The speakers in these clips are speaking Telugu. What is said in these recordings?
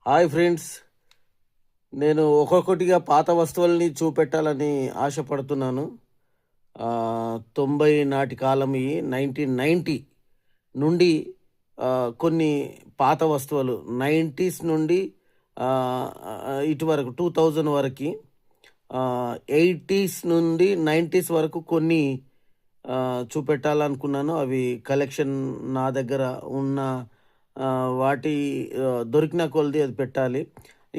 హాయ్ ఫ్రెండ్స్, నేను ఒక్కొక్కటిగా పాత వస్తువుల్ని చూపెట్టాలని ఆశపడుతున్నాను. 90 నాటి కాలం ఈ 1990 నుండి కొన్ని పాత వస్తువులు 90s నుండి ఇటువరకు 2000 వరకు, 80s నుండి 90s వరకు కొన్ని చూపెట్టాలనుకున్నాను. అవి కలెక్షన్ నా దగ్గర ఉన్న వాటి దొరికిన కొలది అది పెట్టాలి.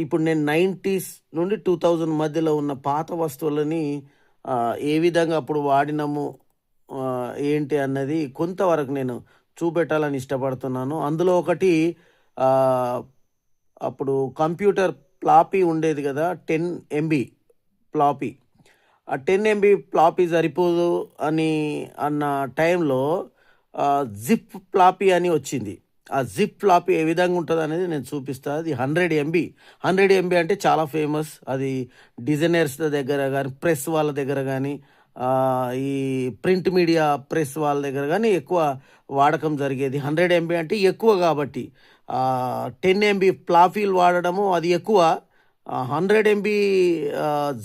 ఇప్పుడు నేను 90s నుండి 2000 మధ్యలో ఉన్న పాత వస్తువులని ఏ విధంగా అప్పుడు వాడినాము, ఏంటి అన్నది కొంతవరకు నేను చూపెట్టాలని ఇష్టపడుతున్నాను. అందులో ఒకటి, అప్పుడు కంప్యూటర్ ఫ్లాపీ ఉండేది కదా, 10 MB ఫ్లాపీ. ఆ 10 MB ఫ్లాపీ సరిపోదు అన్న టైంలో జిప్ ఫ్లాపీ అని వచ్చింది. ఆ జిప్ ఫ్లాపీ ఏ విధంగా ఉంటుంది అనేది నేను చూపిస్తాను. అది 100 MB అంటే చాలా ఫేమస్. అది డిజైనర్స్ దగ్గర కానీ, ప్రెస్ వాళ్ళ దగ్గర కానీ, ఈ ప్రింట్ మీడియా ప్రెస్ వాళ్ళ దగ్గర కానీ ఎక్కువ వాడకం జరిగేది. 100 MB అంటే ఎక్కువ కాబట్టి 10 MB ఫ్లాపీలు వాడడము అది ఎక్కువ. 100 MB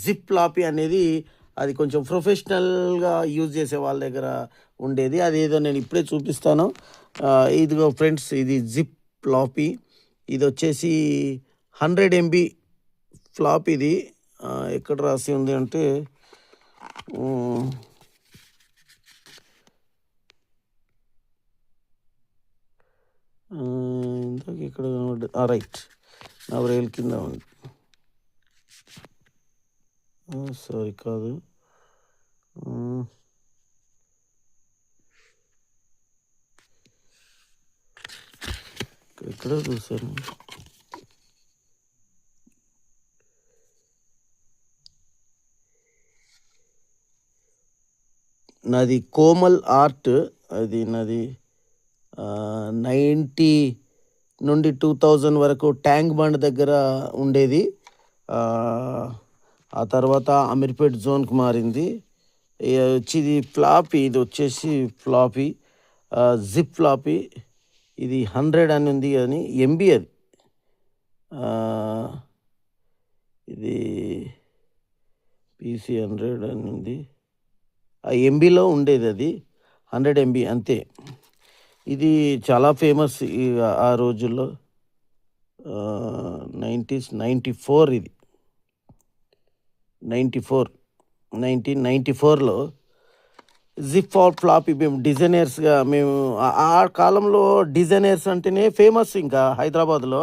జిప్ ఫ్లాపీ అనేది అది కొంచెం ప్రొఫెషనల్గా యూజ్ చేసే వాళ్ళ దగ్గర ఉండేది. అది ఏదో నేను ఇప్పుడే చూపిస్తాను. ఇదిగో ఫ్రెండ్స్, ఇది జిప్ ఫ్లాపీ. ఇది వచ్చేసి 100 MB ఫ్లాప్. ఇది ఎక్కడ రాసి ఉంది అంటే, ఇందాక ఇక్కడ రైట్ నా రైల్ కింద ఉంది. సారీ కాదు, ఇక్కడ చూసాను. నాది కోమల్ ఆర్ట్. అది నాది 90 నుండి 2000 వరకు ట్యాంక్ బండ్ దగ్గర ఉండేది. ఆ తర్వాత అమీర్పేట్ జోన్కి మారింది. ఇది ఫ్లాపీ. ఇది వచ్చేసి ఫ్లాపీ, జిప్ ఫ్లాపీ. ఇది 100 అని ఉంది అని ఎంబీ. అది ఇది PC 100 అని ఉంది. ఆ ఎంబీలో ఉండేది. అది 100 MB అంతే. ఇది చాలా ఫేమస్ ఆ రోజుల్లో. 90s 94. ఇది 1994లో జిప్ ఫ్లాపీ మేము డిజైనర్స్గా, మేము ఆ కాలంలో డిజైనర్స్ అంటేనే ఫేమస్ ఇంకా హైదరాబాద్లో.